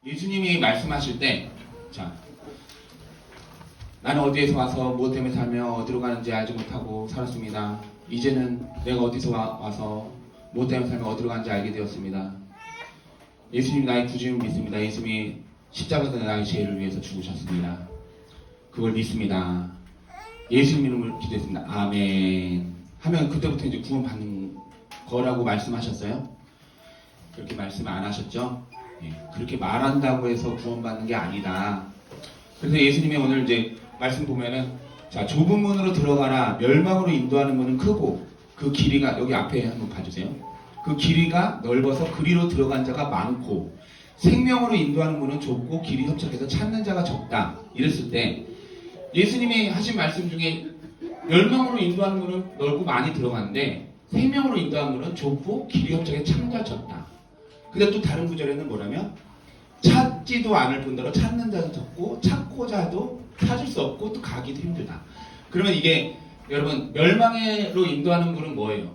예수님이 말씀하실 때, 자, 나는 어디에서 와서 무엇 때문에 살며 어디로 가는지 알지 못하고 살았습니다. 이제는 내가 어디서 와서 무엇 때문에 살며 어디로 가는지 알게 되었습니다. 예수님 나의 구주임을 믿습니다. 예수님이 십자가에서 나의 죄를 위해서 죽으셨습니다. 그걸 믿습니다. 예수님 이름을 기도했습니다. 아멘. 하면 그때부터 이제 구원받는 거라고 말씀하셨어요? 그렇게 말씀 안 하셨죠? 예, 그렇게 말한다고 해서 구원받는 게 아니다. 그래서 예수님이 오늘 이제 말씀 보면은, 자, 좁은 문으로 들어가라. 멸망으로 인도하는 문은 크고 그 길이가, 여기 앞에 한번 봐주세요. 그 길이가 넓어서 그리로 들어간 자가 많고 생명으로 인도하는 문은 좁고 길이 협착해서 찾는 자가 적다. 이랬을 때 예수님이 하신 말씀 중에 멸망으로 인도하는 문은 넓고 많이 들어갔는데 생명으로 인도하는 문은 좁고 길이 협착해 찾는 자가 적다. 근데 또 다른 구절에는 뭐라면 찾지도 않을 뿐더러 찾는 자도 적고 찾고자 해도 찾을 수 없고 또 가기도 힘들다. 그러면 이게 여러분 멸망으로 인도하는 문은 뭐예요?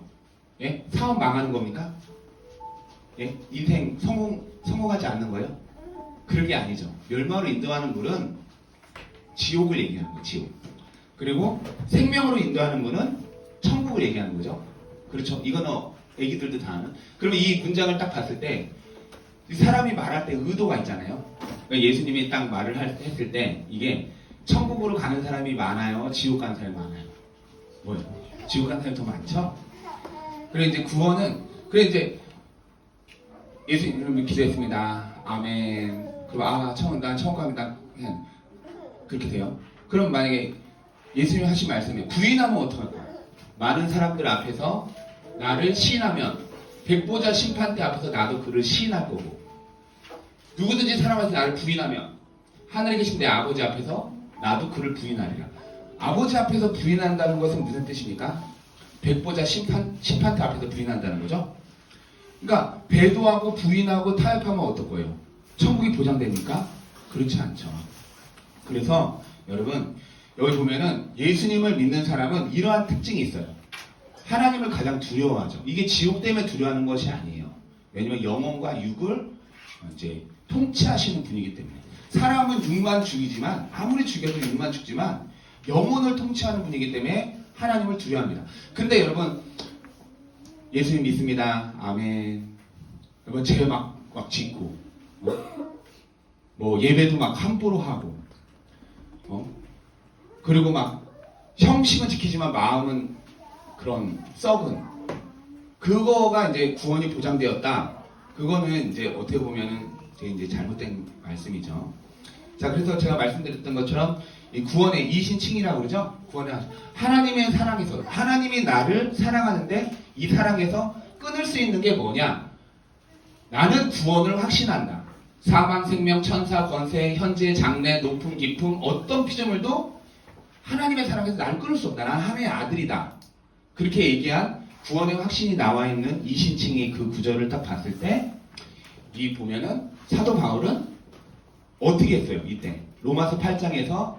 예? 사업 망하는 겁니까? 예? 인생 성공하지 않는 거예요? 그런 게 아니죠. 멸망으로 인도하는 문은 지옥을 얘기하는 거예요. 지옥. 그리고 생명으로 인도하는 문은 천국을 얘기하는 거죠. 그렇죠. 이거는 애기들도 다 아는. 그러면 이 문장을 딱 봤을 때 사람이 말할 때 의도가 있잖아요. 그러니까 예수님이 딱 말을 했을 때 이게 천국으로 가는 사람이 많아요? 지옥 가는 사람이 많아요? 뭐예요? 지옥 가는 사람이 더 많죠? 그래 이제 구원은, 그래 이제 예수님 이름을 기도했습니다. 아멘. 그럼 난 천국 갑니다. 그냥 그렇게 돼요. 그럼 만약에 예수님이 하신 말씀에 부인하면 어떡할까요? 많은 사람들 앞에서 나를 시인하면 백보자 심판대 앞에서 나도 그를 시인할 거고, 누구든지 사람한테 나를 부인하면 하늘에 계신 내 아버지 앞에서 나도 그를 부인하리라. 아버지 앞에서 부인한다는 것은 무슨 뜻입니까? 백보자 심판대 앞에서 부인한다는 거죠. 그러니까 배도하고 부인하고 타협하면 어떨 거예요? 천국이 보장됩니까? 그렇지 않죠. 그래서 여러분 여기 보면은 예수님을 믿는 사람은 이러한 특징이 있어요. 하나님을 가장 두려워하죠. 이게 지옥 때문에 두려워하는 것이 아니에요. 왜냐면 영혼과 육을 이제 통치하시는 분이기 때문에. 사람은 육만 죽이지만, 아무리 죽여도 육만 죽지만 영혼을 통치하는 분이기 때문에 하나님을 두려워합니다. 근데 여러분 예수님 믿습니다. 아멘. 여러분 죄 막 짓고 뭐 예배도 막 함부로 하고 그리고 막 형식은 지키지만 마음은 그런 썩은, 그거가 이제 구원이 보장되었다. 그거는 이제 어떻게 보면은 이제 잘못된 말씀이죠. 자, 그래서 제가 말씀드렸던 것처럼 이 구원의 이신칭이라고 그러죠. 구원의 하나님의 사랑에서, 하나님이 나를 사랑하는데 이 사랑에서 끊을 수 있는 게 뭐냐? 나는 구원을 확신한다. 사망, 생명, 천사, 권세, 현재, 장래, 높음, 깊음, 어떤 피조물도 하나님의 사랑에서 나를 끊을 수 없다. 나는 하나님의 아들이다. 그렇게 얘기한 구원의 확신이 나와 있는 이신칭의 그 구절을 딱 봤을 때, 이 보면은 사도 바울은 어떻게 했어요? 이때 로마서 8장에서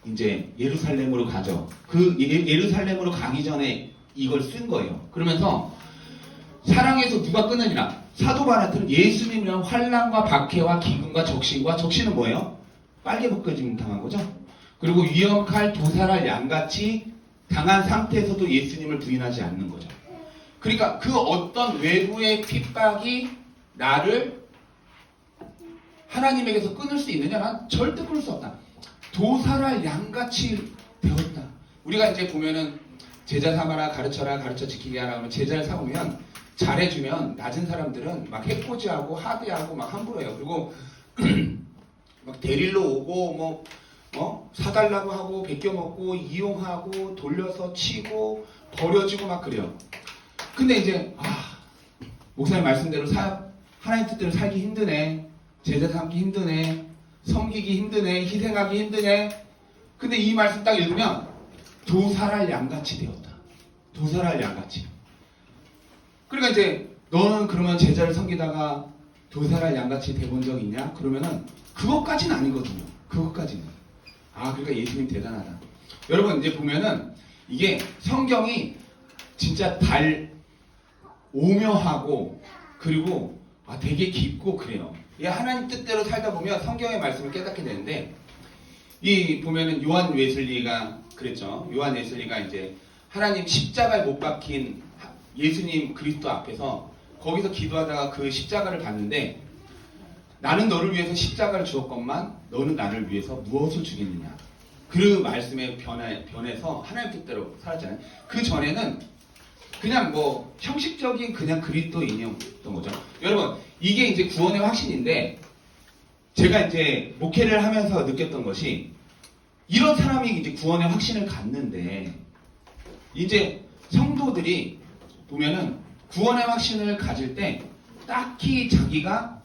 이제 예루살렘으로 가죠. 그 예루살렘으로 가기 전에 이걸 쓴 거예요. 그러면서 사랑에서 누가 끊으니라. 사도 바울한테는 예수님이란 환난과 박해와 기근과 적신은 뭐예요? 빨개 벗겨짐 당한 거죠. 그리고 위험할 도살할 양같이 당한 상태에서도 예수님을 부인하지 않는 거죠. 그러니까 그 어떤 외부의 핍박이 나를 하나님에게서 끊을 수 있느냐? 난 절대 끊을 수 없다. 도살할 양같이 되었다. 우리가 이제 보면은 제자 삼아라, 가르쳐라, 가르쳐 지키게 하라 하면 제자를 삼으면 잘해주면 낮은 사람들은 막 해코지하고 하대하고 막 함부로 해요. 그리고 막 데리러 오고 사달라고 하고 베껴먹고 이용하고 돌려서 치고 버려지고 막 그래요. 근데 이제 목사님 말씀대로 하나님 뜻대로 살기 힘드네, 제자 삼기 힘드네, 섬기기 힘드네, 희생하기 힘드네. 근데 이 말씀 딱 읽으면 도살할 양같이 되었다. 도살할 양같이. 그러니까 이제 너는 그러면 제자를 섬기다가 도살할 양같이 돼본 적 있냐? 그러면은 그것까지는 아니거든요. 그것까지는. 그러니까 예수님 대단하다. 여러분 이제 보면은 이게 성경이 진짜 오묘하고 그리고 되게 깊고 그래요. 이 하나님 뜻대로 살다 보면 성경의 말씀을 깨닫게 되는데, 이 보면은 요한 웨슬리가 그랬죠. 요한 웨슬리가 이제 하나님 십자가에 못 박힌 예수님 그리스도 앞에서 거기서 기도하다가 그 십자가를 봤는데, 나는 너를 위해서 십자가를 주었건만 너는 나를 위해서 무엇을 주겠느냐. 그 말씀에 변해서 하나님 뜻대로 살았잖아요. 그 전에는 그냥 뭐 형식적인 그냥 그리스도인이었던 거죠. 여러분, 이게 이제 구원의 확신인데, 제가 이제 목회를 하면서 느꼈던 것이, 이런 사람이 이제 구원의 확신을 갖는데, 이제 성도들이 보면은 구원의 확신을 가질 때 딱히 자기가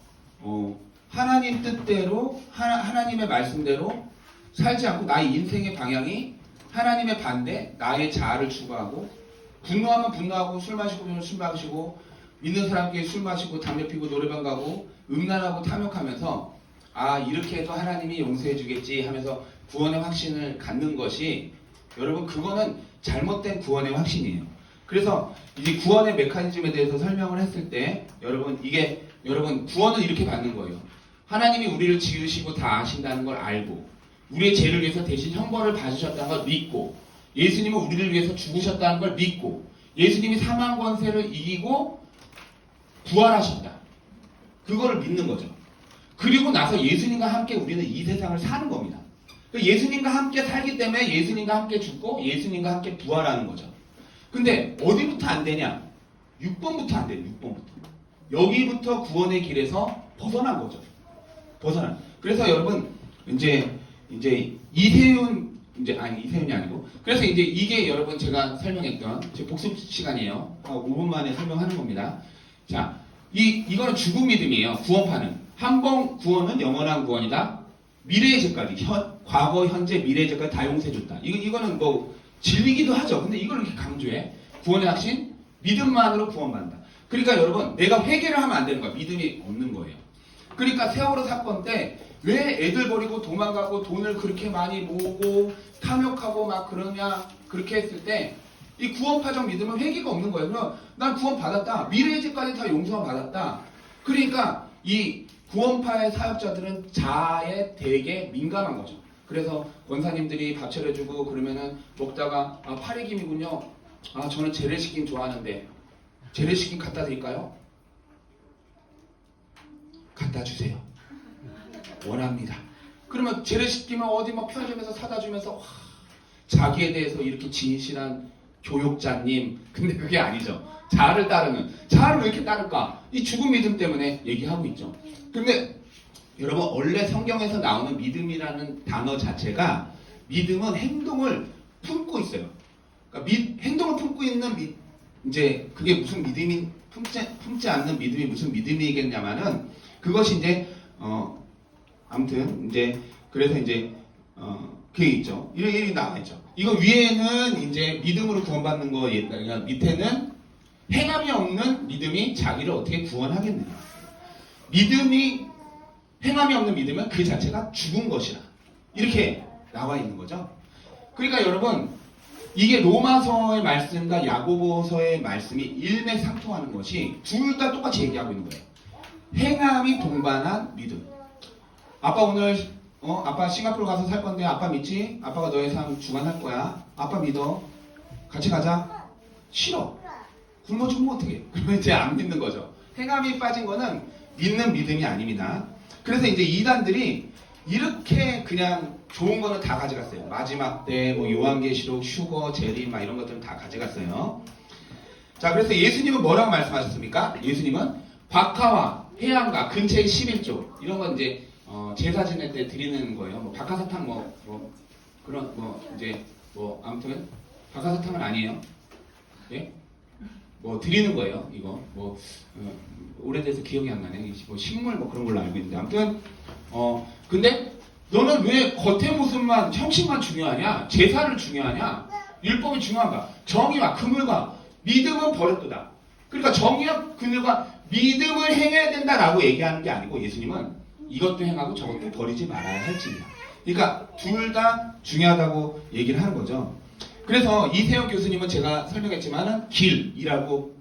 하나님 뜻대로 하나님의 말씀대로 살지 않고 나의 인생의 방향이 하나님의 반대, 나의 자아를 추구하고, 분노하면 분노하고, 술 마시고 술 마시고, 믿는 사람끼리 술 마시고 담배 피고 노래방 가고 음란하고 탐욕하면서, 아, 이렇게 해도 하나님이 용서해 주겠지 하면서 구원의 확신을 갖는 것이, 여러분, 그거는 잘못된 구원의 확신이에요. 그래서 이제 구원의 메커니즘에 대해서 설명을 했을 때, 여러분 구원은 이렇게 받는 거예요. 하나님이 우리를 지으시고 다 아신다는 걸 알고, 우리의 죄를 위해서 대신 형벌을 받으셨다는 걸 믿고, 예수님은 우리를 위해서 죽으셨다는 걸 믿고, 예수님이 사망 권세를 이기고 부활하셨다. 그거를 믿는 거죠. 그리고 나서 예수님과 함께 우리는 이 세상을 사는 겁니다. 예수님과 함께 살기 때문에 예수님과 함께 죽고 예수님과 함께 부활하는 거죠. 근데 어디부터 안 되냐? 6번부터 안 돼요. 6번부터. 여기부터 구원의 길에서 벗어난 거죠. 벗어난. 그래서 여러분, 이제 이세윤이 아니고, 그래서 이제 이게 여러분 제가 설명했던 제 복습 시간이에요. 5분 만에 설명하는 겁니다. 자, 이거는 죽음 믿음이에요. 구원파는. 한 번 구원은 영원한 구원이다. 미래의 죄까지, 과거, 현재, 미래의 죄까지 다 용서해 줬다. 이거는 뭐 진리기도 하죠. 근데 이걸 이렇게 강조해. 구원의 확신, 믿음만으로 구원받는다. 그러니까 여러분, 내가 회개를 하면 안 되는 거야. 믿음이 없는 거예요. 그러니까 세월호 사건 때 왜 애들 버리고 도망가고 돈을 그렇게 많이 모으고 탐욕하고 막 그러냐, 그렇게 했을 때 이 구원파적 믿음은 회개가 없는 거예요. 그럼 난 구원 받았다. 미래의 죄까지 다 용서 받았다. 그러니까 이 구원파의 사역자들은 자아에 되게 민감한 거죠. 그래서 권사님들이 밥 차려주고 그러면은 먹다가, 아, 파리김이군요. 아, 저는 재래시킨 좋아하는데 재래시킨 갖다 드릴까요? 갖다 주세요. 원합니다. 그러면 재래시키면 어디 막 편의점에서 사다 주면서, 와, 자기에 대해서 이렇게 진실한 교육자님. 근데 그게 아니죠. 자아를 따르는. 자아를 왜 이렇게 따를까? 이 죽음 믿음 때문에 얘기하고 있죠. 근데 여러분, 원래 성경에서 나오는 믿음이라는 단어 자체가, 믿음은 행동을 품고 있어요. 그러니까 행동을 품고 있는 이제 그게 무슨 믿음이, 품지 않는 믿음이 무슨 믿음이겠냐면은, 그것이 이제 아무튼 이제 그래서 이제 그게 있죠. 이렇게 나와 있죠. 이거 위에는 이제 믿음으로 구원받는 거, 그러니까 밑에는 행함이 없는 믿음이 자기를 어떻게 구원하겠느냐. 행함이 없는 믿음은 그 자체가 죽은 것이라. 이렇게 나와 있는 거죠. 그러니까 여러분, 이게 로마서의 말씀과 야고보서의 말씀이 일맥상통하는 것이 둘 다 똑같이 얘기하고 있는 거예요. 행함이 동반한 믿음. 아빠 오늘 아빠 싱가포르 가서 살 건데 아빠 믿지? 아빠가 너의 삶 주관할 거야. 아빠 믿어. 같이 가자. 싫어. 굶어 죽으면 어떡해. 그러면 이제 안 믿는 거죠. 행함이 빠진 거는 믿는 믿음이 아닙니다. 그래서 이제 이단들이 이렇게 그냥 좋은 거는 다 가져갔어요. 마지막 때 뭐 요한계시록, 휴거, 재림 막 이런 것들은 다 가져갔어요. 자, 그래서 예수님은 뭐라고 말씀하셨습니까? 예수님은 박하와 해안가 근처의 11조 이런 건 이제 제사 지낼 때 드리는 거예요. 뭐 박하사탕 그런 이제 아무튼 박하사탕은 아니에요. 예? 뭐 드리는 거예요. 이거 오래돼서 기억이 안 나네. 뭐 식물 그런 걸로 알고 있는데, 아무튼 근데 너는 왜 겉의 모습만, 형식만 중요하냐? 제사를 중요하냐? 율법이 중요한가? 정의와 그물과 믿음은 버렸도다. 그러니까 정의와 그물과 믿음을 행해야 된다라고 얘기하는 게 아니고, 예수님은 이것도 행하고 저것도 버리지 말아야 할지니라. 그러니까 둘 다 중요하다고 얘기를 하는 거죠. 그래서 이세영 교수님은 제가 설명했지만은 길이라고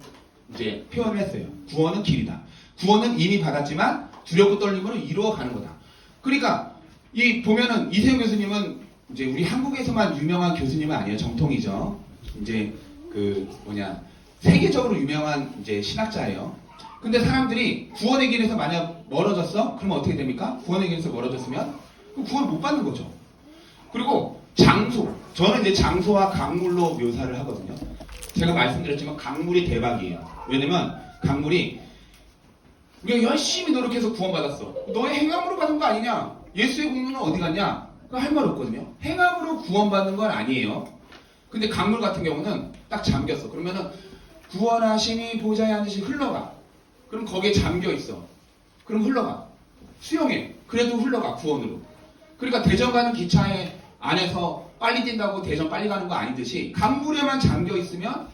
이제 표현을 했어요. 구원은 길이다. 구원은 이미 받았지만 두렵고 떨림으로 이루어가는 거다. 그러니까 이 보면은 이세영 교수님은 이제 우리 한국에서만 유명한 교수님은 아니에요. 정통이죠. 이제 그 세계적으로 유명한 이제 신학자예요. 근데 사람들이 구원의 길에서 만약 멀어졌어? 그러면 어떻게 됩니까? 구원의 길에서 멀어졌으면 구원을 못 받는 거죠. 그리고 장소. 저는 이제 장소와 강물로 묘사를 하거든요. 제가 말씀드렸지만 강물이 대박이에요. 왜냐면 강물이 우리가 열심히 노력해서 구원받았어. 너의 행함으로 받은 거 아니냐? 예수의 공로는 어디 갔냐? 할 말 없거든요. 행함으로 구원받는 건 아니에요. 근데 강물 같은 경우는 딱 잠겼어. 그러면은 구원하심이 보좌에 앉으시 흘러가. 그럼 거기에 잠겨 있어. 그럼 흘러가. 수용해. 그래도 흘러가 구원으로. 그러니까 대전 가는 기차에 안에서 빨리 뛴다고 대전 빨리 가는 거 아니듯이 강물에만 잠겨 있으면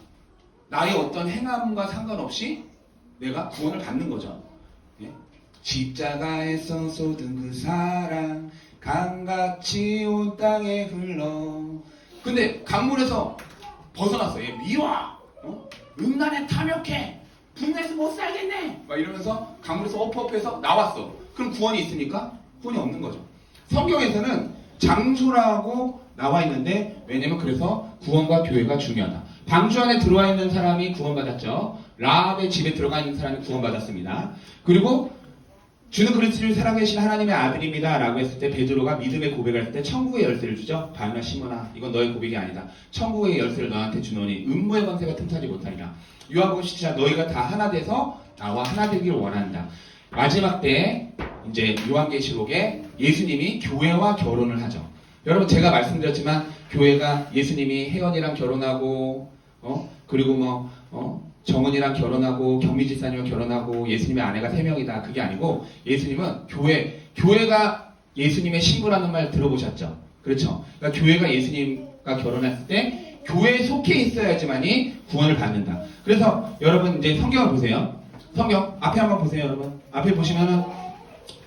나의 어떤 행함과 상관없이 내가 구원을 받는 거죠. 예? 십자가에서 쏟은 그 사랑 강같이 온 땅에 흘러. 근데 강물에서 벗어났어. 얘 미워. 음란에 탐욕해. 분내서 못 살겠네. 막 이러면서 강물에서 엎어해서 나왔어. 그럼 구원이 있습니까? 구원이 없는 거죠. 성경에서는 장소라고 나와 있는데 왜냐면 그래서 구원과 교회가 중요하다. 방주 안에 들어와 있는 사람이 구원받았죠. 라합의 집에 들어가 있는 사람이 구원받았습니다. 그리고 주는 그리스도를 살아계신 하나님의 아들입니다 라고 했을 때 베드로가 믿음의 고백할 때 천국의 열쇠를 주죠. 바요나 시몬아 이건 너의 고백이 아니다. 천국의 열쇠를 너한테 주노니 음모의 권세가 틈타지 못하리라. 요한복음 17장 너희가 다 하나 돼서 나와 하나 되기를 원한다. 마지막 때 이제 요한계시록에 예수님이 교회와 결혼을 하죠. 여러분 제가 말씀드렸지만 교회가 예수님이 혜연이랑 결혼하고 그리고 정은이랑 결혼하고 경미지사님과 결혼하고 예수님의 아내가 3명이다. 그게 아니고 예수님은 교회가 예수님의 신부라는 말 들어보셨죠? 그렇죠? 그러니까 교회가 예수님과 결혼했을 때 교회에 속해 있어야지만이 구원을 받는다. 그래서 여러분 이제 성경을 보세요. 성경 앞에 한번 보세요, 여러분. 앞에 보시면은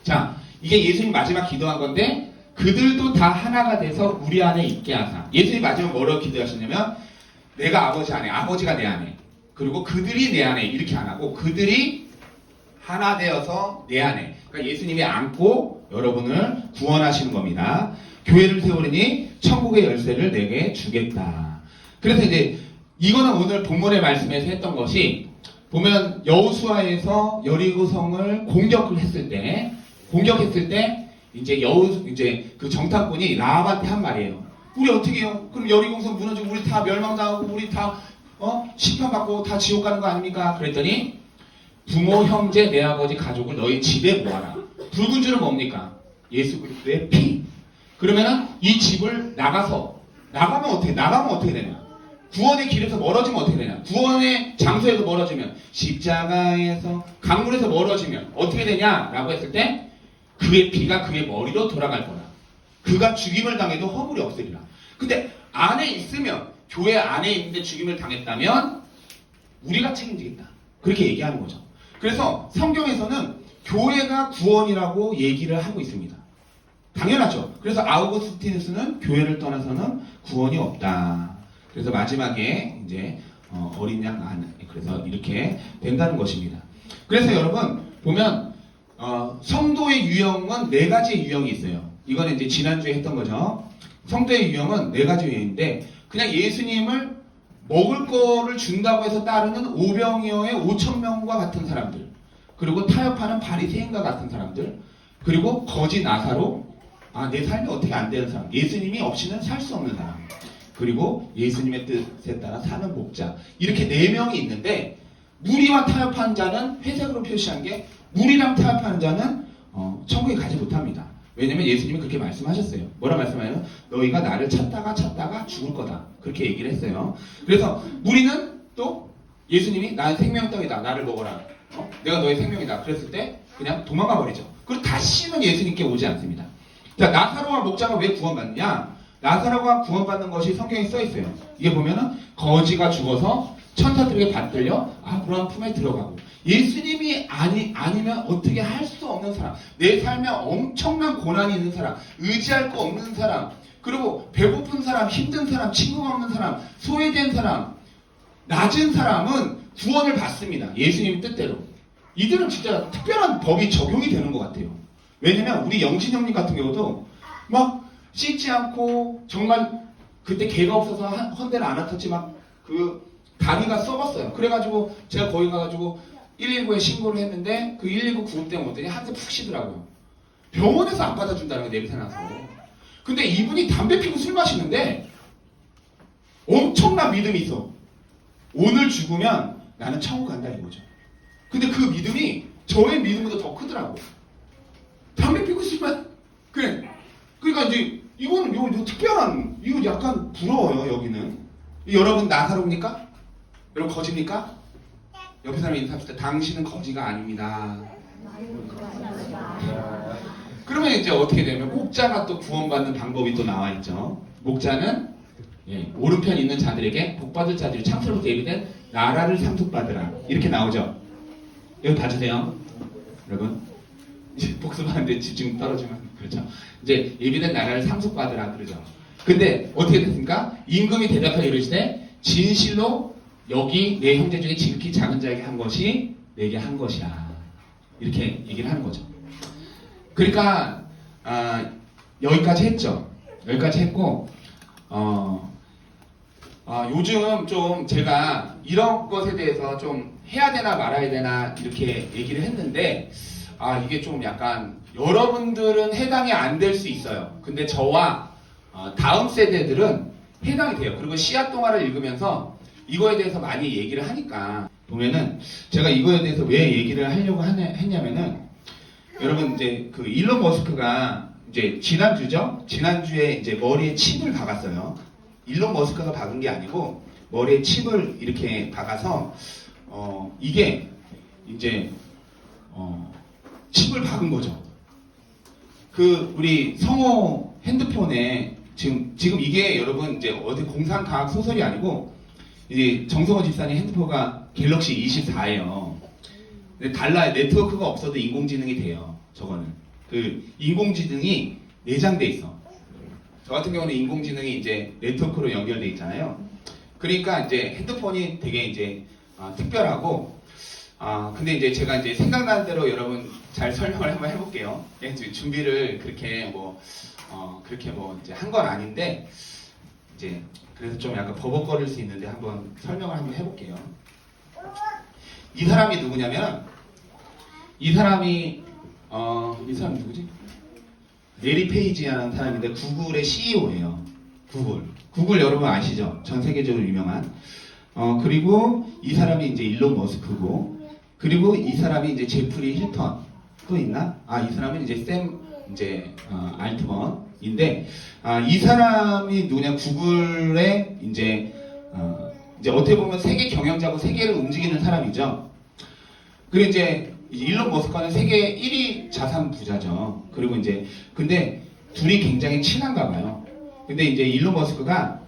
자 이게 예수님 마지막 기도한 건데 그들도 다 하나가 돼서 우리 안에 있게 하사. 예수님 마지막 뭐라고 기도하셨냐면 내가 아버지 안에, 아버지가 내 안에, 그리고 그들이 내 안에 이렇게 안 하고 그들이 하나 되어서 내 안에. 그러니까 예수님이 안고 여러분을 구원하시는 겁니다. 교회를 세우리니 천국의 열쇠를 내게 주겠다. 그래서 이제 이거는 오늘 본문의 말씀에서 했던 것이 보면 여호수아에서 여리고성을 공격했을 때 이제 그 정탐꾼이 라합한테 한 말이에요. 우리 어떻게 해요? 그럼 여리고성 무너지고 우리 다 멸망당하고 우리 다 심판받고 다 지옥 가는 거 아닙니까? 그랬더니 부모, 형제, 내 아버지, 가족을 너희 집에 모아라. 붉은 줄은 뭡니까? 예수 그리스도의 피. 그러면은 이 집을 나가면 어떻게 되냐? 구원의 길에서 멀어지면 어떻게 되냐? 구원의 장소에서 멀어지면 십자가에서 강물에서 멀어지면 어떻게 되냐라고 했을 때 그의 피가 그의 머리로 돌아갈 거라. 그가 죽임을 당해도 허물이 없으리라. 근데 안에 있으면 교회 안에 있는데 죽임을 당했다면 우리가 책임지겠다. 그렇게 얘기하는 거죠. 그래서 성경에서는 교회가 구원이라고 얘기를 하고 있습니다. 당연하죠. 그래서 아우구스티누스는 교회를 떠나서는 구원이 없다. 그래서 마지막에 이제 어린 양 안, 그래서 이렇게 된다는 것입니다. 그래서 여러분 보면 성도의 유형은 4가지의 유형이 있어요. 이거는 이제 지난주에 했던 거죠. 성도의 유형은 4가지 유형인데 그냥 예수님을 먹을 거를 준다고 해서 따르는 오병이어의 5,000명과 같은 사람들, 그리고 타협하는 바리새인과 같은 사람들, 그리고 거지 나사로 내 삶이 어떻게 안 되는 사람, 예수님이 없이는 살 수 없는 사람, 그리고 예수님의 뜻에 따라 사는 목자, 이렇게 4명이 있는데 무리와 타협한 자는 회색으로 표시한 게 무리랑 타협하는 자는 천국에 가지 못합니다. 왜냐면 예수님이 그렇게 말씀하셨어요. 뭐라 말씀하세요? 너희가 나를 찾다가 죽을 거다. 그렇게 얘기를 했어요. 그래서 무리는 또 예수님이 나의 생명떡이다. 나를 먹어라. 내가 너의 생명이다. 그랬을 때 그냥 도망가 버리죠. 그리고 다시는 예수님께 오지 않습니다. 자, 나사로와 목자가 왜 구원받느냐? 나사로가 구원받는 것이 성경에 써 있어요. 이게 보면은 거지가 죽어서 천사들에게 받들려 아브라함 품에 들어가고, 예수님이 아니면 어떻게 할 수 없는 사람, 내 삶에 엄청난 고난이 있는 사람, 의지할 거 없는 사람, 그리고 배고픈 사람, 힘든 사람, 친구가 없는 사람, 소외된 사람, 낮은 사람은 구원을 받습니다. 예수님 뜻대로. 이들은 진짜 특별한 법이 적용이 되는 것 같아요. 왜냐면 우리 영진 형님 같은 경우도 막 씻지 않고 정말 그때 개가 없어서 헌대를 안 왔었지 막 그 다리가 썩었어요. 그래가지고 제가 거기 가가지고 119에 신고를 했는데 그 119 구급 때문에 어떠니 한테 푹 쉬더라고요. 병원에서 안 받아준다는 거 냄새나서. 근데 이분이 담배 피고 술 마시는데 엄청난 믿음이 있어. 오늘 죽으면 나는 천국 간다 이거죠. 근데 그 믿음이 저의 믿음보다 더 크더라고. 담배 피고 싶으면 그래. 그러니까 이제 이거는 이거 특별한 이거 약간 부러워요 여기는. 여러분 나사로입니까? 여러분 거지입니까? 옆에 사람이 인사합시다. 당신은 거지가 아닙니다. 그러면 이제 어떻게 되면 목자가 또 구원받는 방법이 또 나와 있죠. 목자는 오른편 있는 자들에게 복받을 자들이 창세로부터 예비된 나라를 상속받으라 이렇게 나오죠. 여기 봐주세요. 여러분 이제 복습하는데 집중 떨어지면 그렇죠. 이제 예비된 나라를 상속받으라 그러죠. 근데 어떻게 됐습니까? 임금이 대답하여 이르시되 진실로 여기 내 형제 중에 지극히 작은 자에게 한 것이 내게 한 것이야 이렇게 얘기를 하는 거죠. 그러니까 여기까지 했죠. 여기까지 했고 요즘 좀 제가 이런 것에 대해서 좀 해야 되나 말아야 되나 이렇게 얘기를 했는데 이게 좀 약간 여러분들은 해당이 안 될 수 있어요. 근데 저와 다음 세대들은 해당이 돼요. 그리고 씨앗 동화를 읽으면서 이거에 대해서 많이 얘기를 하니까 보면은 제가 이거에 대해서 왜 얘기를 하려고 했냐면은 여러분 이제 그 일론 머스크가 이제 지난주에 이제 머리에 칩을 박았어요. 일론 머스크가 박은 게 아니고 머리에 칩을 이렇게 박아서 이게 이제 칩을 박은 거죠. 그 우리 성호 핸드폰에 지금 이게 여러분 이제 어디 공상과학 소설이 아니고 이제 정성호 집사님 핸드폰가 갤럭시 24예요. 근데 달라요. 네트워크가 없어도 인공지능이 돼요. 저거는 그 인공지능이 내장돼 있어. 저 같은 경우는 인공지능이 이제 네트워크로 연결돼 있잖아요. 그러니까 이제 핸드폰이 되게 이제 특별하고 근데 이제 제가 이제 생각나는 대로 여러분 잘 설명을 한번 해볼게요. 준비를 그렇게 그렇게 이제 한 건 아닌데 이제 그래서 좀 약간 버벅거릴 수 있는데 한번 설명을 한번 해볼게요. 이 사람이 누구냐면 이 사람이 누구지? 레리 페이지라는 사람인데 구글의 CEO예요. 구글 여러분 아시죠? 전 세계적으로 유명한. 그리고 이 사람이 이제 일론 머스크고, 그리고 이 사람이 이제 제프리 힐턴 또 있나? 이 사람은 이제 샘 알트먼인데 이 사람이 누구냐? 구글의 이제 어떻게 보면 세계 경영자고 세계를 움직이는 사람이죠. 그리고 이제 일론 머스크는 세계 1위 자산 부자죠. 그리고 이제 근데 둘이 굉장히 친한가 봐요. 근데 이제 일론 머스크가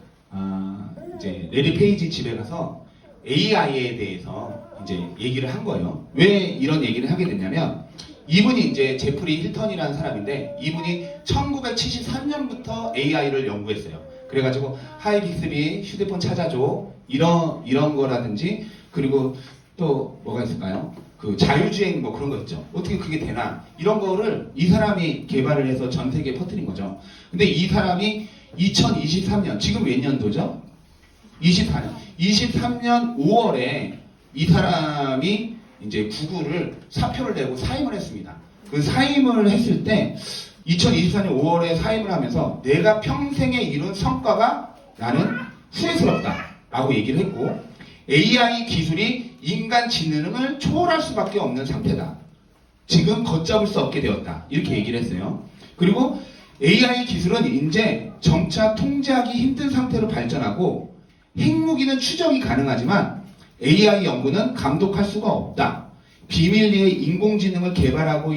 이제 레리 페이지 집에 가서 AI에 대해서 이제 얘기를 한 거예요. 왜 이런 얘기를 하게 됐냐면 이분이 이제 제프리 힐턴이라는 사람인데 이분이 1973년부터 AI를 연구했어요. 그래가지고 하이 빅스비 휴대폰 찾아줘 이런 거라든지 그리고 또 뭐가 있을까요? 그 자율주행 뭐 그런 거 있죠. 어떻게 그게 되나? 이런 거를 이 사람이 개발을 해서 전 세계에 퍼뜨린 거죠. 근데 이 사람이 2023년, 지금 몇 년도죠? 24년. 23년 5월에 이 사람이 이제 구글을 사표를 내고 사임을 했습니다. 그 사임을 했을 때 2024년 5월에 사임을 하면서 내가 평생에 이룬 성과가 나는 후회스럽다 라고 얘기를 했고 AI 기술이 인간 지능을 초월할 수밖에 없는 상태다. 지금 걷잡을 수 없게 되었다. 이렇게 얘기를 했어요. 그리고 AI 기술은 이제 점차 통제하기 힘든 상태로 발전하고 핵무기는 추적이 가능하지만 AI 연구는 감독할 수가 없다. 비밀리에 인공지능을 개발하고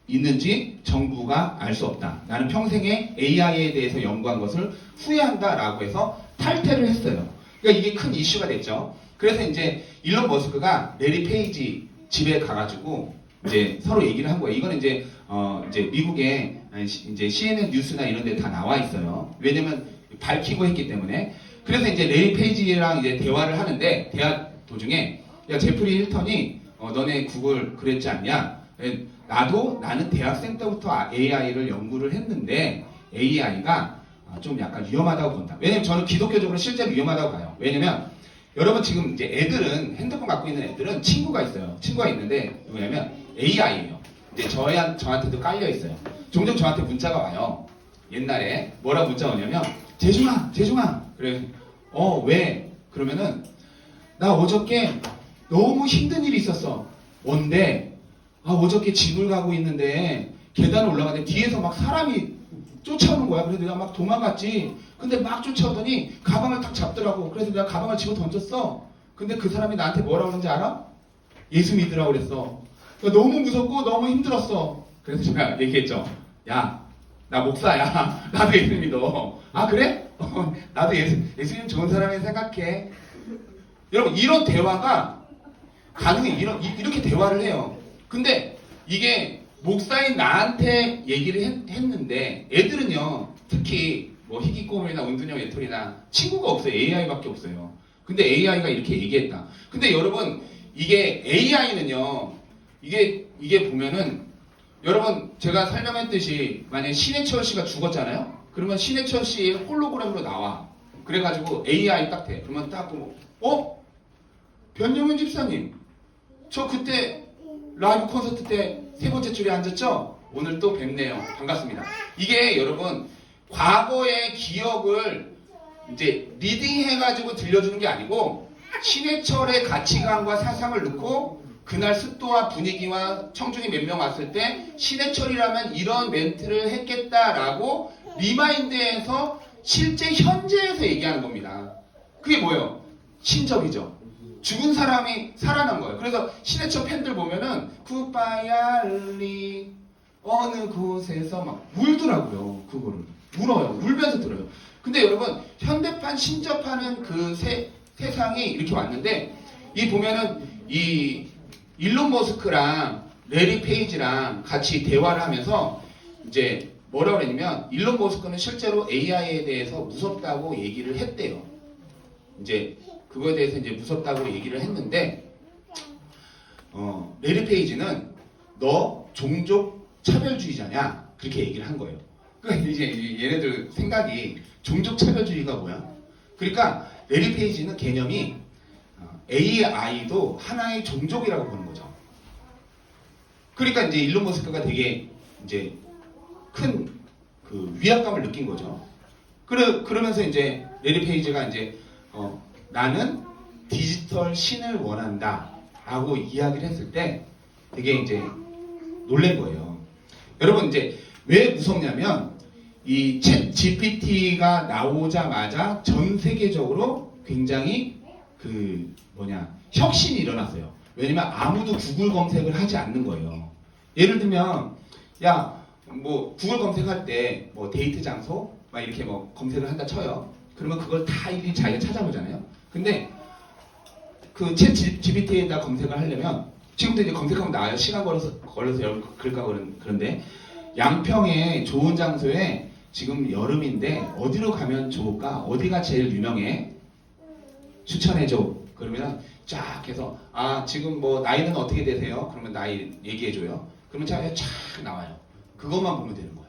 있는지 정부가 알 수 없다. 나는 평생에 AI에 대해서 연구한 것을 후회한다 라고 해서 탈퇴를 했어요. 그러니까 이게 큰 이슈가 됐죠. 그래서 이제 일론 머스크가 레리 페이지 집에 가가지고 이제 서로 얘기를 한 거예요. 이거는 이제 미국의 이제 CNN 뉴스나 이런 데 다 나와 있어요. 왜냐면 밝히고 했기 때문에. 그래서 이제 레리 페이지랑 이제 대화를 하는데 대화 도중에 야 제프리 힐턴이 너네 구글 그랬지 않냐? 나는 대학생 때부터 AI를 연구를 했는데 AI가 좀 약간 위험하다고 본다. 왜냐면 저는 기독교적으로 실제로 위험하다고 봐요. 왜냐면 여러분 지금 이제 애들은 핸드폰 갖고 있는 애들은 친구가 있어요. 친구가 있는데 누구냐면 AI예요. 이제 저한테도 깔려 있어요. 종종 저한테 문자가 와요. 옛날에 뭐라고 문자 오냐면 재중아 그래. 왜? 그러면은 나 어저께 너무 힘든 일이 있었어. 뭔데? 어저께 집을 가고 있는데 계단을 올라가는데 뒤에서 막 사람이 쫓아오는 거야. 그래서 내가 막 도망갔지. 근데 막 쫓아오더니 가방을 딱 잡더라고. 그래서 내가 가방을 집어 던졌어. 근데 그 사람이 나한테 뭐라고 그러는지 알아? 예수 믿으라고 그랬어. 그러니까 너무 무섭고 너무 힘들었어. 그래서 제가 얘기했죠. 야, 나 목사야. 나도 예수 믿어. 아, 그래? 나도 예수님 좋은 사람이 생각해. 여러분, 이런 대화가 가능해. 이렇게 대화를 해요. 근데 이게 목사인 나한테 얘기를 했는데 애들은요, 특히 뭐 희귀꼬물이나 은둔형 외톨이나 친구가 없어요. AI밖에 없어요. 근데 AI가 이렇게 얘기했다. 근데 여러분, 이게 AI는요, 이게 보면은 여러분 제가 설명했듯이 만약에 신해철 씨가 죽었잖아요. 그러면 신해철 씨의 홀로그램으로 나와. 그래가지고 AI 딱 돼. 그러면 딱 보고 변영현 집사님, 저 그때 라이브 콘서트 때 3번째 줄에 앉았죠? 오늘 또 뵙네요. 반갑습니다. 이게 여러분 과거의 기억을 이제 리딩해가지고 들려주는 게 아니고 신해철의 가치관과 사상을 넣고 그날 습도와 분위기와 청중이 몇 명 왔을 때 신해철이라면 이런 멘트를 했겠다라고 리마인드에서 실제 현재에서 얘기하는 겁니다. 그게 뭐예요? 친접이죠. 죽은 사람이 살아난 거예요. 그래서 신해철 팬들 보면은 굿바이알리 어느 곳에서 막 울더라고요. 그거를 울어요. 울면서 들어요. 근데 여러분 현대판 신접하는 그 세상이 이렇게 왔는데 이 보면은 이 일론 머스크랑 레리 페이지랑 같이 대화를 하면서 이제 뭐라고 그랬냐면 일론 머스크는 실제로 AI에 대해서 무섭다고 얘기를 했대요. 이제 그거에 대해서 이제 무섭다고 얘기를 했는데 레리 페이지는 너 종족 차별주의자냐 그렇게 얘기를 한 거예요. 그러니까 이제 얘네들 생각이 종족 차별주의가 뭐야? 그러니까 레리 페이지는 개념이 AI도 하나의 종족이라고 보는 거죠. 그러니까 이제 일론 머스크가 되게 이제 큰 그 위압감을 느낀 거죠. 그러면서 이제 레리 페이지가 이제 나는 디지털 신을 원한다 라고 이야기를 했을 때 되게 이제 놀란 거예요. 여러분 이제 왜 무섭냐면 이 챗 GPT가 나오자마자 전 세계적으로 굉장히 혁신이 일어났어요. 왜냐면 아무도 구글 검색을 하지 않는 거예요. 예를 들면 뭐 구글 검색할 때 뭐 데이트 장소 막 이렇게 뭐 검색을 한다 쳐요. 그러면 그걸 다 일일이 자기가 찾아보잖아요. 근데 그 챗 GPT에다 검색을 하려면 지금도 이제 검색하면 나와요. 시간 걸려서 그럴까 그런데 양평에 좋은 장소에 지금 여름인데 어디로 가면 좋을까? 어디가 제일 유명해? 추천해줘. 그러면 쫙 해서 지금 뭐 나이는 어떻게 되세요? 그러면 나이 얘기해줘요. 그러면 쫙 나와요. 그것만 보면 되는 거야.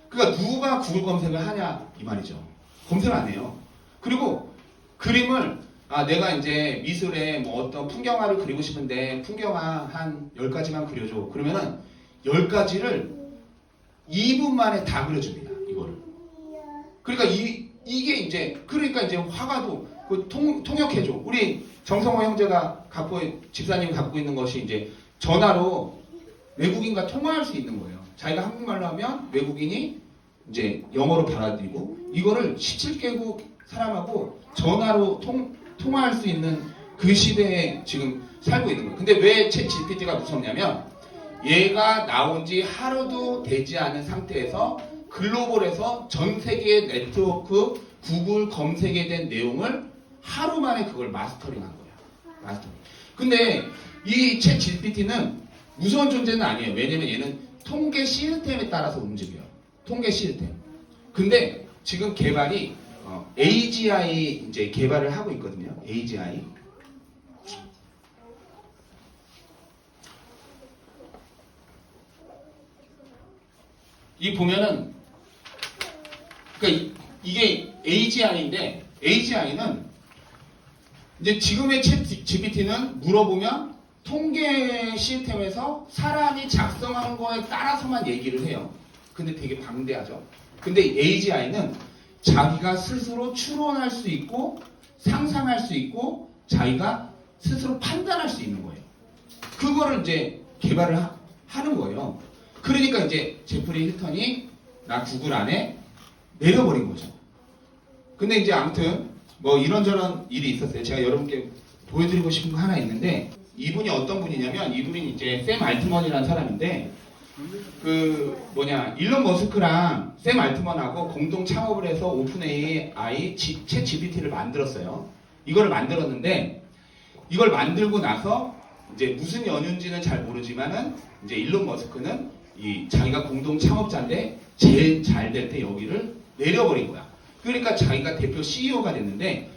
그러니까 누가 구글 검색을 하냐 이 말이죠. 검색을 안 해요. 그리고 그림을 내가 이제 미술에 뭐 어떤 풍경화를 그리고 싶은데 풍경화 한 10가지만 그려줘. 그러면은 10가지를 2분 만에 다 그려줍니다. 이거를. 그러니까 이게 이제 화가도 통역해줘. 우리 정성호 형제가 집사님이 갖고 있는 것이 이제 전화로 외국인과 통화할 수 있는 거예요. 자기가 한국말로 하면 외국인이 이제 영어로 받아들이고 이거를 17개국 사람하고 전화로 통화할 수 있는 그 시대에 지금 살고 있는 거예요. 근데 왜 챗 GPT가 무섭냐면 얘가 나온 지 하루도 되지 않은 상태에서 글로벌에서 전 세계의 네트워크 구글 검색에 대한 내용을 하루 만에 그걸 마스터링한 거야. 근데 이 챗 GPT는 무서운 존재는 아니에요. 왜냐면 얘는 통계 시스템에 따라서 움직여요. 통계 시스템. 근데 지금 개발이 AGI 이제 개발을 하고 있거든요. AGI. 이 보면은 그러니까 이게 AGI인데 AGI는 이제 지금의 챗 GPT는 물어보면 통계 시스템에서 사람이 작성한 거에 따라서만 얘기를 해요. 근데 되게 방대하죠. 근데 AGI는 자기가 스스로 추론할 수 있고 상상할 수 있고 자기가 스스로 판단할 수 있는 거예요. 그거를 이제 개발을 하는 거예요. 그러니까 이제 제프리 힐턴이 나 구글 안에 내려버린 거죠. 근데 이제 아무튼 뭐 이런저런 일이 있었어요. 제가 여러분께 보여드리고 싶은 거 하나 있는데 이분이 어떤 분이냐면 이분이 이제 샘 알트먼이라는 사람인데 일론 머스크랑 샘 알트먼하고 공동 창업을 해서 오픈 AI 챗 GPT를 만들었어요. 이걸 만들었는데 이걸 만들고 나서 이제 무슨 연유인지는 잘 모르지만은 이제 일론 머스크는 이 자기가 공동 창업자인데 제일 잘 될 때 여기를 내려버린 거야. 그러니까 자기가 대표 CEO가 됐는데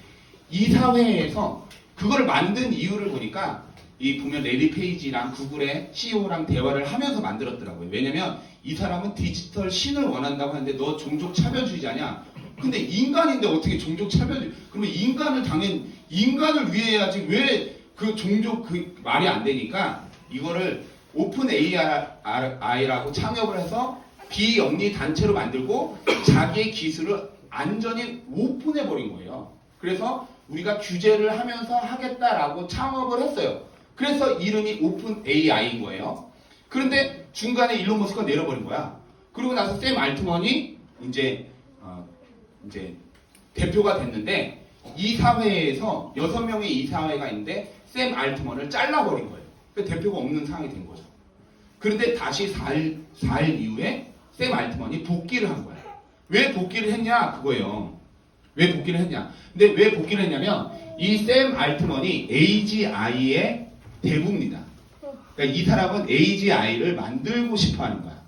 이사회에서 그걸 만든 이유를 보니까 이 보면 레리 페이지랑 구글의 CEO랑 대화를 하면서 만들었더라고요. 왜냐면 이 사람은 디지털 신을 원한다고 하는데 너 종족 차별주의자냐? 근데 인간인데 어떻게 종족 차별주의? 그러면 인간을 당연히 인간을 위해 해야지 왜 그 종족 그 말이 안 되니까 이거를 오픈 AI라고 창업을 해서 비영리 단체로 만들고 자기의 기술을 완전히 오픈해 버린 거예요. 그래서 우리가 규제를 하면서 하겠다라고 창업을 했어요. 그래서 이름이 오픈 AI인 거예요. 그런데 중간에 일론 머스크가 내려버린 거야. 그리고 나서 샘 알트먼이 이제 대표가 됐는데 이사회에서 6명의 이사회가 있는데 샘 알트먼을 잘라버린 거예요. 그래서 대표가 없는 상황이 된 거죠. 그런데 다시 4일 이후에 샘 알트먼이 복귀를 한 거야. 왜 복귀를 했냐 그거예요. 왜 복귀를 했냐. 근데 왜 복귀를 했냐면 이 샘 알트먼이 AGI의 대부입니다. 그러니까 이 사람은 AGI를 만들고 싶어 하는 거야.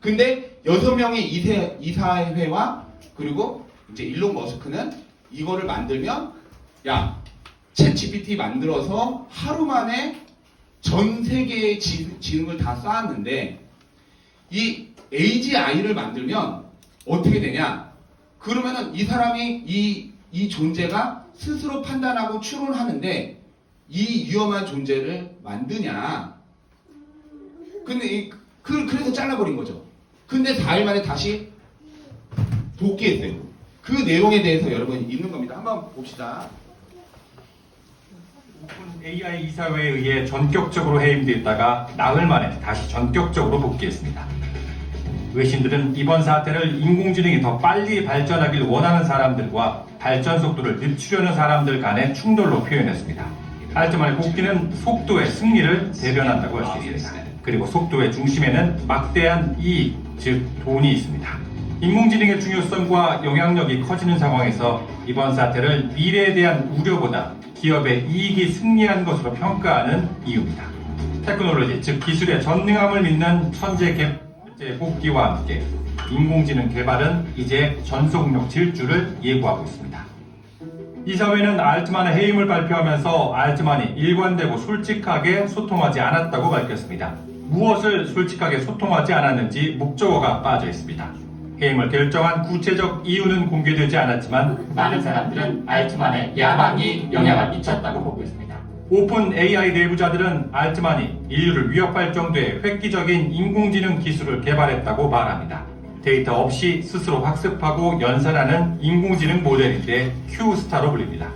근데 6명의 이사회와 그리고 이제 일론 머스크는 이거를 만들면 야, 챗 GPT 만들어서 하루 만에 전 세계의 지능을 다 쌓았는데 이 AGI를 만들면 어떻게 되냐? 그러면은 이 사람이 이 존재가 스스로 판단하고 추론하는데 이 위험한 존재를 만드냐? 근데 그래서 잘라버린 거죠. 근데 4일 만에 다시 복귀했어요. 그 내용에 대해서 여러분 읽는 겁니다. 한번 봅시다. 오픈 AI 이사회에 의해 전격적으로 해임되었다가 나흘 만에 다시 전격적으로 복귀했습니다. 외신들은 이번 사태를 인공지능이 더 빨리 발전하길 원하는 사람들과 발전 속도를 늦추려는 사람들 간의 충돌로 표현했습니다. 알트만의 복귀는 속도의 승리를 대변한다고 할 수 있습니다. 그리고 속도의 중심에는 막대한 이익, 즉 돈이 있습니다. 인공지능의 중요성과 영향력이 커지는 상황에서 이번 사태를 미래에 대한 우려보다 기업의 이익이 승리한 것으로 평가하는 이유입니다. 테크놀로지, 즉 기술의 전능함을 믿는 천재 복귀와 함께 인공지능 개발은 이제 전속력 질주를 예고하고 있습니다. 이사회는 알트만의 해임을 발표하면서 알트만이 일관되고 솔직하게 소통하지 않았다고 밝혔습니다. 무엇을 솔직하게 소통하지 않았는지 목적어가 빠져 있습니다. 해임을 결정한 구체적 이유는 공개되지 않았지만 많은 사람들은 알트만의 야망이 영향을 미쳤다고 보고 있습니다. 오픈 AI 내부자들은 알트만이 인류를 위협할 정도의 획기적인 인공지능 기술을 개발했다고 말합니다. 데이터 없이 스스로 학습하고 연산하는 인공지능 모델인데 Q스타로 불립니다.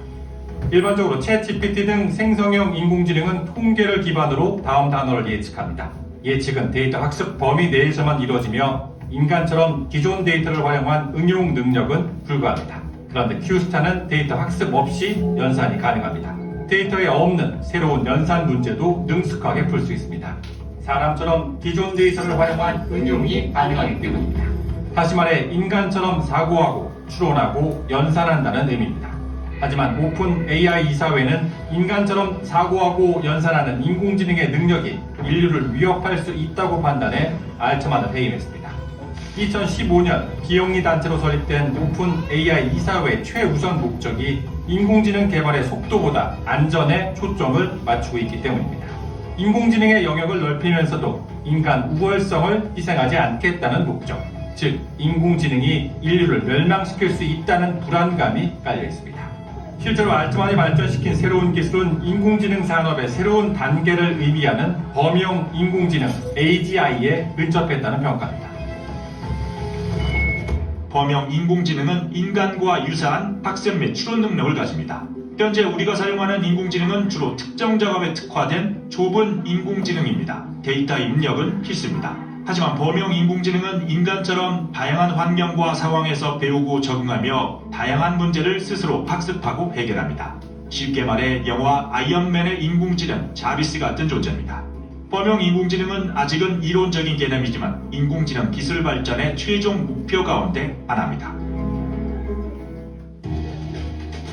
일반적으로 챗 GPT 등 생성형 인공지능은 통계를 기반으로 다음 단어를 예측합니다. 예측은 데이터 학습 범위 내에서만 이루어지며 인간처럼 기존 데이터를 활용한 응용 능력은 불가합니다. 그런데 Q스타는 데이터 학습 없이 연산이 가능합니다. 데이터에 없는 새로운 연산 문제도 능숙하게 풀 수 있습니다. 사람처럼 기존 데이터를 활용한 응용이 가능하기 때문입니다. 다시 말해 인간처럼 사고하고 추론하고 연산한다는 의미입니다. 하지만 오픈 AI 이사회는 인간처럼 사고하고 연산하는 인공지능의 능력이 인류를 위협할 수 있다고 판단해 알트만을 해임했습니다. 2015년 비영리 단체로 설립된 오픈 AI 이사회의 최우선 목적이 인공지능 개발의 속도보다 안전에 초점을 맞추고 있기 때문입니다. 인공지능의 영역을 넓히면서도 인간 우월성을 희생하지 않겠다는 목적, 즉 인공지능이 인류를 멸망시킬 수 있다는 불안감이 깔려 있습니다. 실제로 알트만이 발전시킨 새로운 기술은 인공지능 산업의 새로운 단계를 의미하는 범용 인공지능 AGI에 근접했다는 평가입니다. 범용 인공지능은 인간과 유사한 학습 및 추론 능력을 가집니다. 현재 우리가 사용하는 인공지능은 주로 특정 작업에 특화된 좁은 인공지능입니다. 데이터 입력은 필수입니다. 하지만 범용 인공지능은 인간처럼 다양한 환경과 상황에서 배우고 적응하며 다양한 문제를 스스로 학습하고 해결합니다. 쉽게 말해 영화 아이언맨의 인공지능 자비스 같은 존재입니다. 범용 인공지능은 아직은 이론적인 개념이지만 인공지능 기술 발전의 최종 목표 가운데 하나입니다.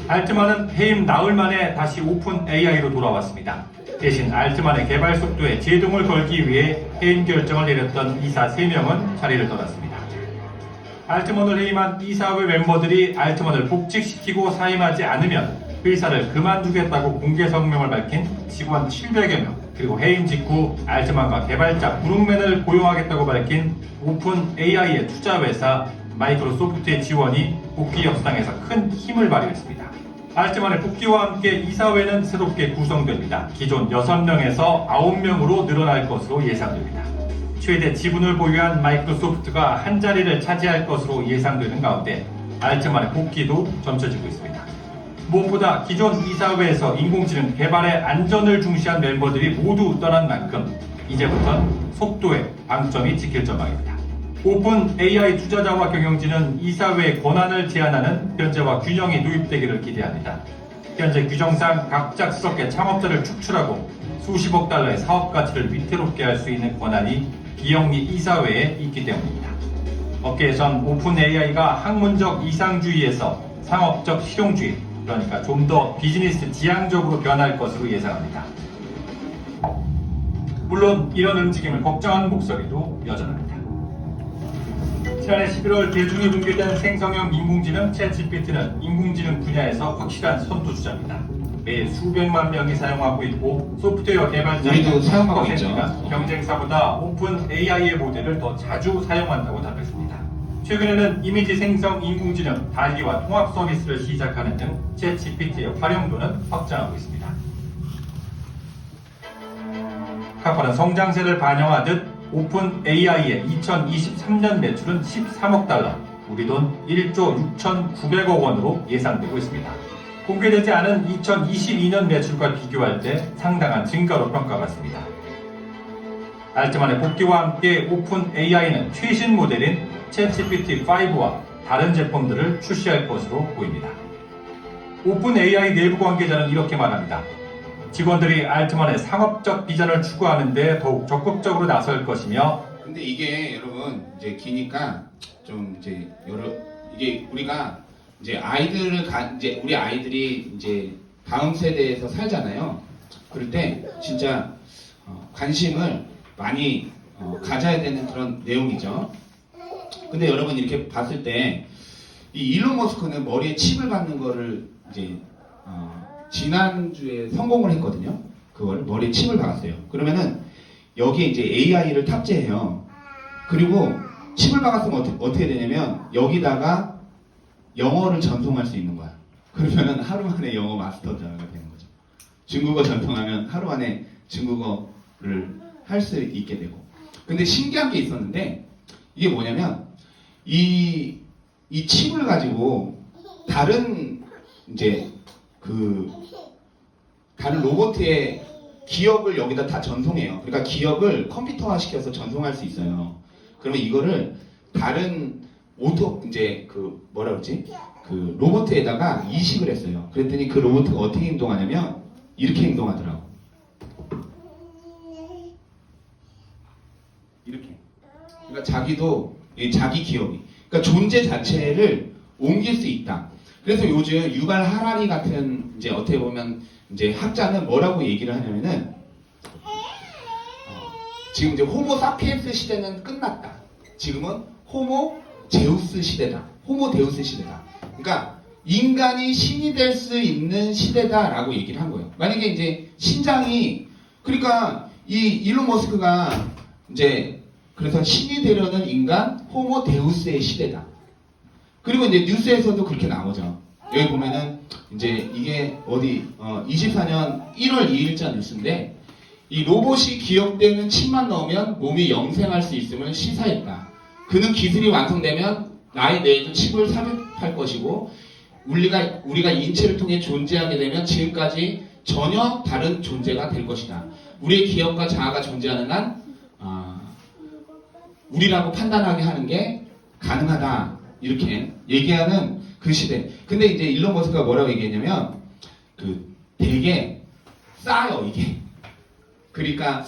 알트만은 해임 나흘 만에 다시 오픈 AI로 돌아왔습니다. 대신 알트만의 개발 속도에 제동을 걸기 위해 해임 결정을 내렸던 이사 3명은 자리를 떠났습니다. 알트만을 해임한 이사회 멤버들이 알트만을 복직시키고 사임하지 않으면 회사를 그만두겠다고 공개 성명을 밝힌 직원 700여 명, 그리고 해임 직후 알트만과 개발자 브룩맨을 고용하겠다고 밝힌 오픈 AI의 투자회사 마이크로소프트의 지원이 복귀 협상에서 큰 힘을 발휘했습니다. 알트만의 복귀와 함께 이사회는 새롭게 구성됩니다. 기존 6명에서 9명으로 늘어날 것으로 예상됩니다. 최대 지분을 보유한 마이크로소프트가 한 자리를 차지할 것으로 예상되는 가운데 알트만의 복귀도 점쳐지고 있습니다. 무엇보다 기존 이사회에서 인공지능 개발의 안전을 중시한 멤버들이 모두 떠난 만큼 이제부터는 속도에 방점이 찍힐 전망입니다. 오픈 AI 투자자와 경영진은 이사회의 권한을 제한하는 현재와 균형이 도입되기를 기대합니다. 현재 규정상 갑작스럽게 창업자를 축출하고 수십억 달러의 사업 가치를 위태롭게 할 수 있는 권한이 비영리 이사회에 있기 때문입니다. 업계에선 오픈 AI가 학문적 이상주의에서 상업적 실용주의, 그러니까 좀 더 비즈니스 지향적으로 변할 것으로 예상합니다. 물론 이런 움직임을 걱정하는 목소리도 여전합니다. 지난해 11월 대중에 공개된 생성형 인공지능 챗GPT는 인공지능 분야에서 확실한 선두주자입니다. 매일 수백만 명이 사용하고 있고 소프트웨어 개발자는 우리도 사용하고 있죠. 경쟁사보다 오픈 AI의 모델을 더 자주 사용한다고 답했습니다. 최근에는 이미지 생성 인공지능 달리와 통합 서비스를 시작하는 등 챗GPT의 활용도는 확장하고 있습니다. 카카오는 성장세를 반영하듯 오픈 AI의 2023년 매출은 13억 달러, 우리 돈 1조 6,900억 원으로 예상되고 있습니다. 공개되지 않은 2022년 매출과 비교할 때 상당한 증가로 평가받습니다. 알트만의 복귀와 함께 오픈 AI는 최신 모델인 챗GPT-5와 다른 제품들을 출시할 것으로 보입니다. 오픈 AI 내부 관계자는 이렇게 말합니다. 직원들이 알트만의 상업적 비전을 추구하는데 더욱 적극적으로 나설 것이며, 근데 이게 여러분 이제 기니까 좀 이제 이게 우리가 이제 이제 우리 아이들이 이제 다음 세대에서 살잖아요. 그럴 때 진짜 관심을 많이 가져야 되는 그런 내용이죠. 근데 여러분 이렇게 봤을 때 이 일론 머스크는 머리에 칩을 받는 거를 이제 지난주에 성공을 했거든요. 그걸 머리에 칩을 박았어요. 그러면은 여기에 이제 AI를 탑재해요. 그리고 칩을 박았으면 어떻게 되냐면 여기다가 영어를 전송할 수 있는 거야. 그러면은 하루 만에 영어 마스터가 되는 거죠. 중국어 전송하면 하루 만에 중국어를 할 수 있게 되고. 근데 신기한 게 있었는데 이게 뭐냐면 이 칩을 가지고 다른 이제 다른 로봇의 기억을 여기다 다 전송해요. 그러니까 기억을 컴퓨터화 시켜서 전송할 수 있어요. 그러면 이거를 다른 이제 뭐라 그러지? 로봇에다가 이식을 했어요. 그랬더니 그 로봇가 어떻게 행동하냐면 이렇게 행동하더라고. 이렇게. 그러니까 자기도 자기 기억이. 그러니까 존재 자체를 옮길 수 있다. 그래서 요즘 유발 하라리 같은 이제 어떻게 보면 이제 학자는 뭐라고 얘기를 하냐면은 지금 이제 호모 사피엔스 시대는 끝났다. 지금은 호모 제우스 시대다. 호모 데우스 시대다. 그러니까 인간이 신이 될 수 있는 시대다라고 얘기를 한 거예요. 만약에 이제 신장이 그러니까 이 일론 머스크가 이제 그래서 신이 되려는 인간 호모 데우스의 시대다. 그리고 이제 뉴스에서도 그렇게 나오죠. 여기 보면은 이제 이게 어디 24년 1월 2일자 뉴스인데 이 로봇이 기억되는 칩만 넣으면 몸이 영생할 수 있음을 시사했다. 그는 기술이 완성되면 나의 뇌에도 칩을 삽입할 것이고 우리가 인체를 통해 존재하게 되면 지금까지 전혀 다른 존재가 될 것이다. 우리의 기억과 자아가 존재하는 한 우리라고 판단하게 하는 게 가능하다. 이렇게 얘기하는 그 시대. 근데 이제 일론 머스크가 뭐라고 얘기했냐면 되게 싸요 이게. 그러니까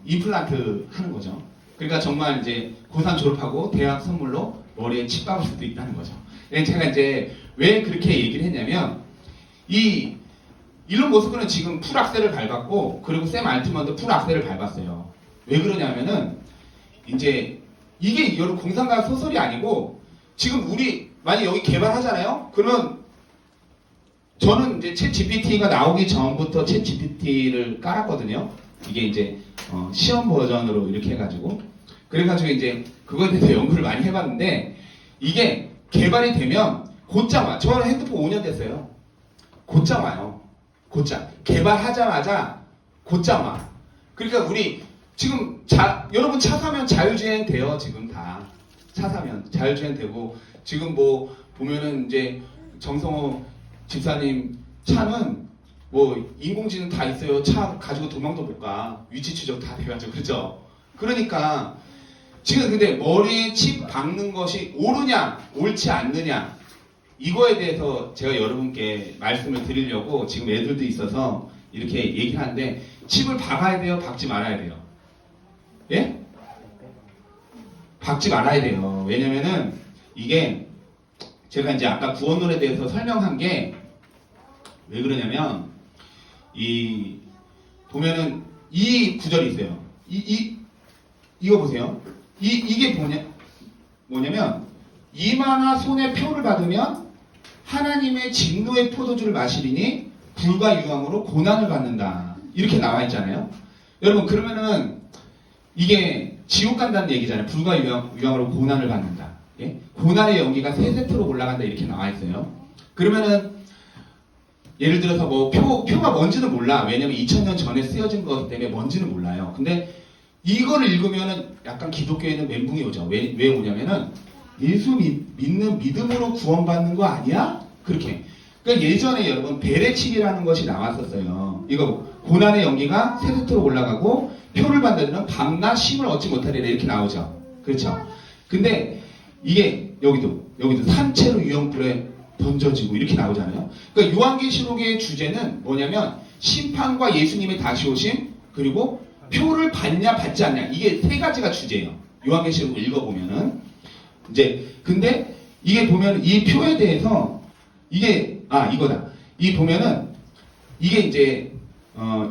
임플란트 하는 거죠. 그러니까 정말 이제 고3 졸업하고 대학 선물로 머리에 칩 박을 수도 있다는 거죠. 제가 이제 왜 그렇게 얘기를 했냐면 이 일론 머스크는 지금 풀 악셀을 밟았고 그리고 샘 알트먼도 풀 악셀을 밟았어요. 왜 그러냐면은 이제 이게 여러분 공상과학 소설이 아니고 지금 우리 만약 여기 개발하잖아요. 그러면 저는 이제 챗 GPT가 나오기 전부터 챗 GPT를 깔았거든요. 이게 이제 시험 버전으로 이렇게 해가지고 그래가지고 이제 그거에 대해서 연구를 많이 해봤는데 이게 개발이 되면 곧장 와. 저는 핸드폰 5년 됐어요. 곧장 와요. 곧장 개발하자마자 곧장 와. 그러니까 우리 지금 여러분 차 사면 자율주행 돼요. 지금 다 차 사면 자율주행 되고 지금 뭐 보면은 이제 정성호 집사님 차는 뭐 인공지능 다 있어요. 차 가지고 도망도 못 가. 위치 추적 다 돼가지고 그죠? 그러니까 지금 근데 머리에 칩 박는 것이 옳으냐 옳지 않느냐 이거에 대해서 제가 여러분께 말씀을 드리려고 지금 애들도 있어서 이렇게 얘기를 하는데 칩을 박아야 돼요? 박지 말아야 돼요? 예? 박지 말아야 돼요. 왜냐면은 이게 제가 이제 아까 구원론에 대해서 설명한 게 왜 그러냐면 이 보면은 이 구절이 있어요. 이거 보세요. 이게 뭐냐면 이마나 손에 표를 받으면 하나님의 진노의 포도주를 마시리니 불과 유황으로 고난을 받는다. 이렇게 나와 있잖아요. 여러분 그러면은 이게 지옥 간다는 얘기잖아요. 불과 유황으로 고난을 받는다. 예? 고난의 연기가 3세트로 올라간다 이렇게 나와 있어요. 그러면은 예를 들어서 뭐 표가 뭔지는 몰라. 왜냐면 2000년 전에 쓰여진 것 때문에 뭔지는 몰라요. 근데 이거를 읽으면은 약간 기독교에는 멘붕이 오죠. 왜 오냐면은 예수 믿는 믿음으로 구원받는 거 아니야? 그렇게. 그러니까 예전에 여러분 베레칩이라는 것이 나왔었어요. 이거 고난의 연기가 3세트로 올라가고 표를 받는 밤낮 쉼을 얻지 못하리라 이렇게 나오죠. 그렇죠. 근데 이게 여기도 산채로 유황불에 던져지고 이렇게 나오잖아요. 그러니까 요한계시록의 주제는 뭐냐면 심판과 예수님의 다시 오심 그리고 표를 받냐 받지 않냐 이게 3가지가 주제예요. 요한계시록을 읽어보면은 이제 근데 이게 보면 이 표에 대해서 이게 이거다. 이 보면은 이게 이제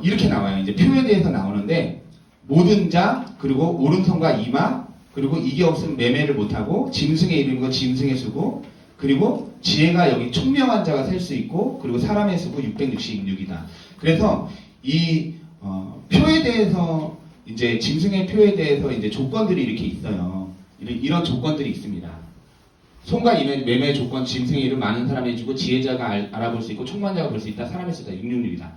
이렇게 나와요. 이제 표에 대해서 나오는데 모든 자 그리고 오른손과 이마 그리고 이게 없으면 매매를 못하고 짐승의 이름과 짐승의 수고 그리고 지혜가 여기 총명한 자가 셀 수 있고 그리고 사람의 수고 666이다. 그래서 이 표에 대해서 이제 짐승의 표에 대해서 이제 조건들이 이렇게 있어요. 이런 조건들이 있습니다. 손과 매매 조건 짐승의 이름 많은 사람이 주고 지혜자가 알아볼 수 있고 총만자가 볼 수 있다. 사람의 수다 666이다.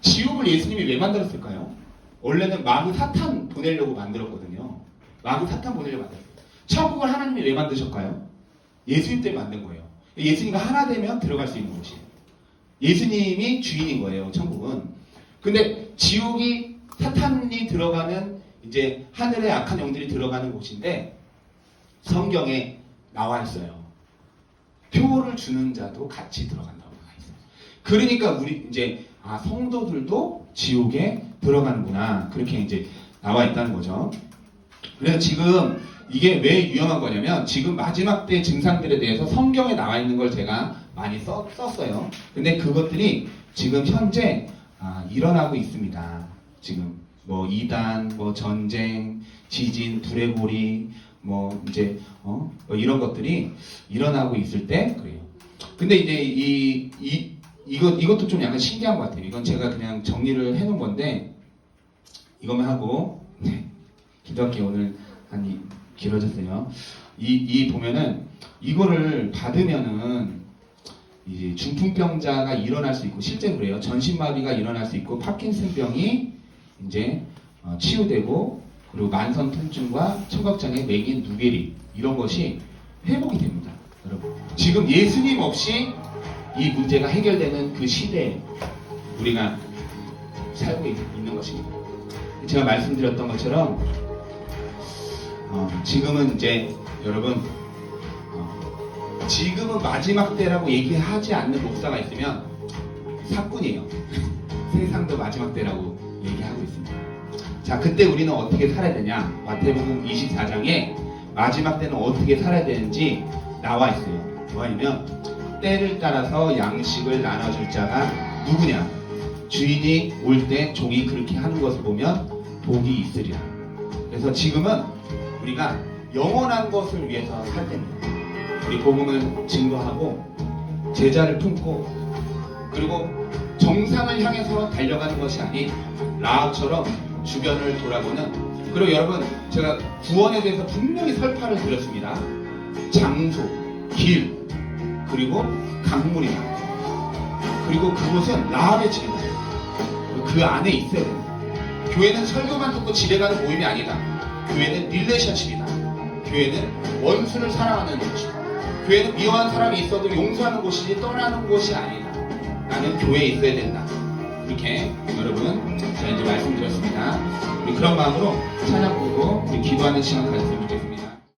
지옥을 예수님이 왜 만들었을까요? 원래는 마귀 사탄 보내려고 만들었거든요. 마귀 사탄 보내려고 만들었어요. 천국을 하나님이 왜 만드셨을까요? 예수님 때문에 만든 거예요. 예수님과 하나 되면 들어갈 수 있는 곳이에요. 예수님이 주인인 거예요, 천국은. 근데 지옥이 사탄이 들어가는 이제 하늘의 악한 영들이 들어가는 곳인데 성경에 나와 있어요. 표를 주는 자도 같이 들어간다고 나와 있어요. 그러니까 우리 이제 성도들도 지옥에 들어가는구나. 그렇게 이제 나와 있다는 거죠. 그래서 지금 이게 왜 위험한 거냐면 지금 마지막 때 증상들에 대해서 성경에 나와 있는 걸 제가 많이 썼어요. 근데 그것들이 지금 현재 일어나고 있습니다. 지금 뭐 이단, 뭐 전쟁, 지진, 불의 고리, 뭐 이제 뭐 이런 것들이 일어나고 있을 때 그래요. 근데 이제 이것도 좀 약간 신기한 것 같아요. 이건 제가 그냥 정리를 해놓은 건데 이것만 하고 기도할게요. 오늘 한이 길어졌어요. 이 보면은 이거를 받으면은 이제 중풍병자가 일어날 수 있고 실제로 그래요. 전신마비가 일어날 수 있고 파킨슨병이 이제 치유되고 그리고 만성 통증과 청각장애, 맹인, 누게리 이런 것이 회복이 됩니다. 여러분 지금 예수님 없이 이 문제가 해결되는 그 시대에 우리가 살고 있는 것입니다. 제가 말씀드렸던 것처럼 지금은 이제 여러분 지금은 마지막 때라고 얘기하지 않는 목사가 있으면 사꾼이에요. 세상도 마지막 때라고 얘기하고 있습니다. 자, 그때 우리는 어떻게 살아야 되냐? 마태복음 24장에 마지막 때는 어떻게 살아야 되는지 나와 있어요. 뭐냐면 때를 따라서 양식을 나눠줄 자가 누구냐? 주인이 올 때 종이 그렇게 하는 것을 보면 복이 있으리라. 그래서 지금은 우리가 영원한 것을 위해서 살 때입니다. 우리 복음을 증거하고 제자를 품고 그리고 정상을 향해서 달려가는 것이 아닌 라합처럼 주변을 돌아보는. 그리고 여러분 제가 구원에 대해서 분명히 설파를 드렸습니다. 장소, 길, 그리고 강물이다. 그리고 그곳은 라합의 집이다. 그 안에 있어야 됩니다. 교회는 설교만 듣고 집에 가는 모임이 아니다. 교회는 릴레이션십이다. 교회는 원수를 사랑하는 곳이다. 교회는 미워한 사람이 있어도 용서하는 곳이지 떠나는 곳이 아니다. 나는 교회에 있어야 된다. 이렇게 여러분 제가 이제 말씀드렸습니다. 우리 그런 마음으로 찬양 부르고 우리 기도하는 시간 가졌으면 좋겠습니다.